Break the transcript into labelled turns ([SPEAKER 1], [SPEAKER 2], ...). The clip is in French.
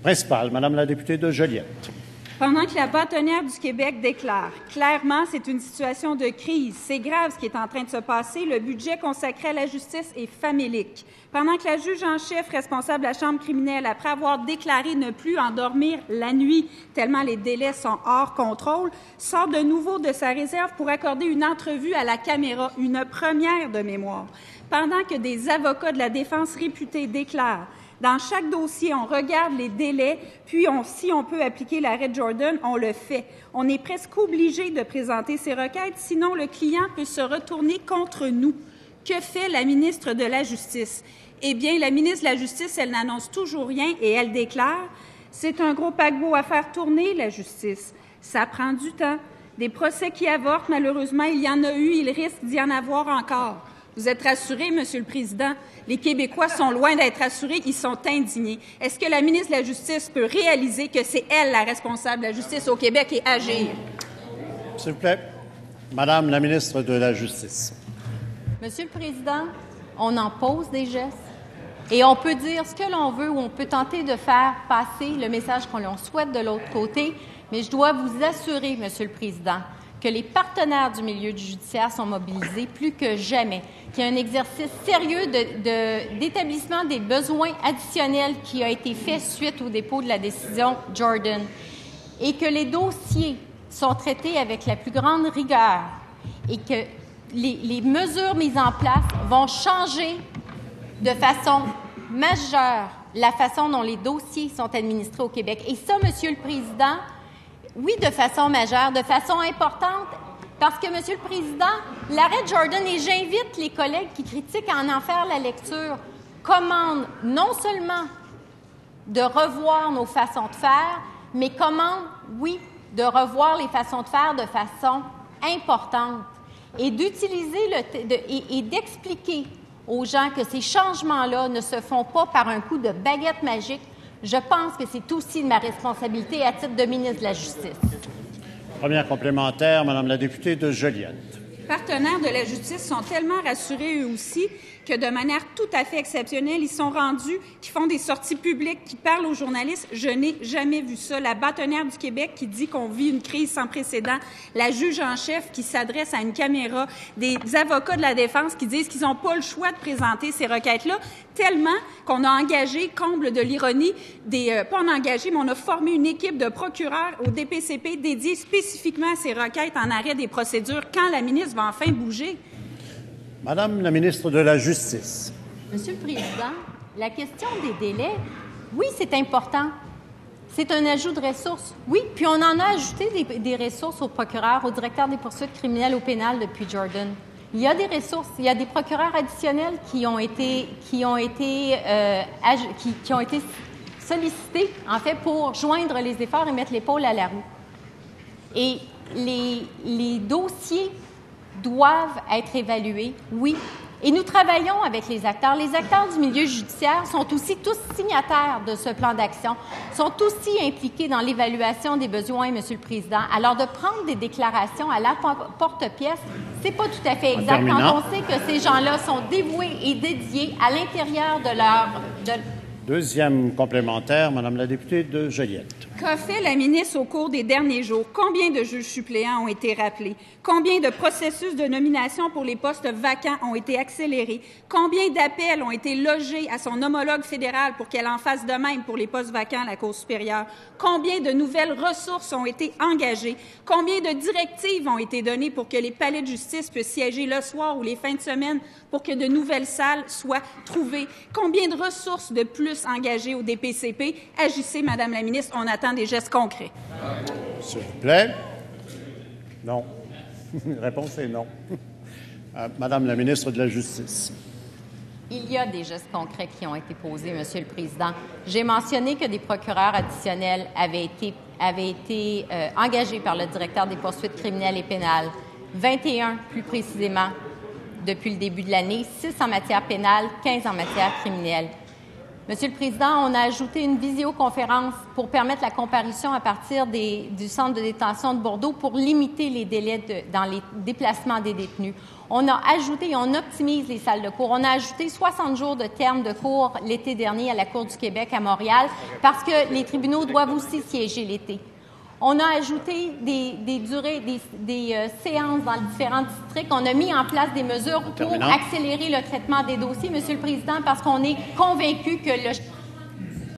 [SPEAKER 1] Principale, Madame la députée de Joliette.
[SPEAKER 2] Pendant que la bâtonnière du Québec déclare « Clairement, c'est une situation de crise. C'est grave ce qui est en train de se passer. Le budget consacré à la justice est famélique. » Pendant que la juge en chef responsable de la Chambre criminelle, après avoir déclaré ne plus endormir la nuit tellement les délais sont hors contrôle, sort de nouveau de sa réserve pour accorder une entrevue à la caméra, une première de mémoire. Pendant que des avocats de la défense réputés déclarent dans chaque dossier, on regarde les délais, puis si on peut appliquer l'arrêt Jordan, on le fait. On est presque obligé de présenter ces requêtes, sinon le client peut se retourner contre nous. Que fait la ministre de la Justice? Eh bien, la ministre de la Justice, elle n'annonce toujours rien et elle déclare « C'est un gros paquebot à faire tourner, la justice. Ça prend du temps. Des procès qui avortent, malheureusement, il y en a eu, il risque d'y en avoir encore. » Vous êtes rassuré, Monsieur le Président? Les Québécois sont loin d'être rassurés, ils sont indignés. Est-ce que la ministre de la Justice peut réaliser que c'est elle la responsable de la justice au Québec et agir?
[SPEAKER 1] S'il vous plaît. Madame la ministre de la Justice.
[SPEAKER 3] Monsieur le Président, on en pose des gestes et on peut dire ce que l'on veut ou on peut tenter de faire passer le message qu'on souhaite de l'autre côté, mais je dois vous assurer, Monsieur le Président, que les partenaires du milieu du judiciaire sont mobilisés plus que jamais, qu'il y a un exercice sérieux d'établissement des besoins additionnels qui a été fait suite au dépôt de la décision Jordan et que les dossiers sont traités avec la plus grande rigueur et que les mesures mises en place vont changer de façon majeure la façon dont les dossiers sont administrés au Québec. Et ça, Monsieur le Président, oui, de façon majeure, de façon importante, parce que, Monsieur le Président, l'arrêt Jordan, et j'invite les collègues qui critiquent à en faire la lecture, commande non seulement de revoir nos façons de faire, mais commande, oui, de revoir les façons de faire de façon importante et d'utiliser et d'expliquer aux gens que ces changements-là ne se font pas par un coup de baguette magique. Je pense que c'est aussi ma responsabilité à titre de ministre de la Justice.
[SPEAKER 1] Première complémentaire, Madame la députée de Joliette.
[SPEAKER 2] Les partenaires de la justice sont tellement rassurés eux aussi que de manière tout à fait exceptionnelle, ils sont rendus, qui font des sorties publiques, qui parlent aux journalistes. Je n'ai jamais vu ça. La bâtonnière du Québec qui dit qu'on vit une crise sans précédent, la juge en chef qui s'adresse à une caméra, des avocats de la défense qui disent qu'ils n'ont pas le choix de présenter ces requêtes-là, tellement qu'on a engagé, comble de l'ironie, pas on a engagé, mais on a formé une équipe de procureurs au DPCP dédiée spécifiquement à ces requêtes en arrêt des procédures. Quand la ministre va enfin bouger?
[SPEAKER 1] Madame la ministre de la Justice.
[SPEAKER 3] Monsieur le Président, la question des délais, oui, c'est important. C'est un ajout de ressources. Oui, puis on en a ajouté des ressources aux procureurs, au directeur des poursuites criminelles au pénal depuis Jordan. Il y a des ressources, il y a des procureurs additionnels qui ont été sollicités, en fait, pour joindre les efforts et mettre l'épaule à la roue. Et les dossiers doivent être évalués, oui. Et nous travaillons avec les acteurs. Les acteurs du milieu judiciaire sont aussi tous signataires de ce plan d'action, sont aussi impliqués dans l'évaluation des besoins, Monsieur le Président. Alors, de prendre des déclarations à la porte-pièce, c'est pas tout à fait exact quand on sait que ces gens-là sont dévoués et dédiés à l'intérieur de leur...
[SPEAKER 1] Deuxième complémentaire, Madame la députée de Joliette.
[SPEAKER 2] Qu'a fait la ministre au cours des derniers jours? Combien de juges suppléants ont été rappelés? Combien de processus de nomination pour les postes vacants ont été accélérés? Combien d'appels ont été logés à son homologue fédéral pour qu'elle en fasse de même pour les postes vacants à la Cour supérieure? Combien de nouvelles ressources ont été engagées? Combien de directives ont été données pour que les palais de justice puissent siéger le soir ou les fins de semaine pour que de nouvelles salles soient trouvées? Combien de ressources de plus engagées au DPCP? Agissez, Madame la ministre, on attend des gestes concrets.
[SPEAKER 1] S'il vous plaît. Non. La réponse est non. Madame la ministre de la Justice.
[SPEAKER 3] Il y a des gestes concrets qui ont été posés, Monsieur le Président. J'ai mentionné que des procureurs additionnels avaient été engagés par le directeur des poursuites criminelles et pénales, 21 plus précisément depuis le début de l'année, 6 en matière pénale, 15 en matière criminelle. Monsieur le Président, on a ajouté une visioconférence pour permettre la comparution à partir du centre de détention de Bordeaux pour limiter les délais dans les déplacements des détenus. On a ajouté et on optimise les salles de cours. On a ajouté 60 jours de terme de cours l'été dernier à la Cour du Québec à Montréal parce que les tribunaux doivent aussi siéger l'été. On a ajouté des durées, des séances dans les différents districts. On a mis en place des mesures pour accélérer le traitement des dossiers, Monsieur le Président, parce qu'on est convaincu que le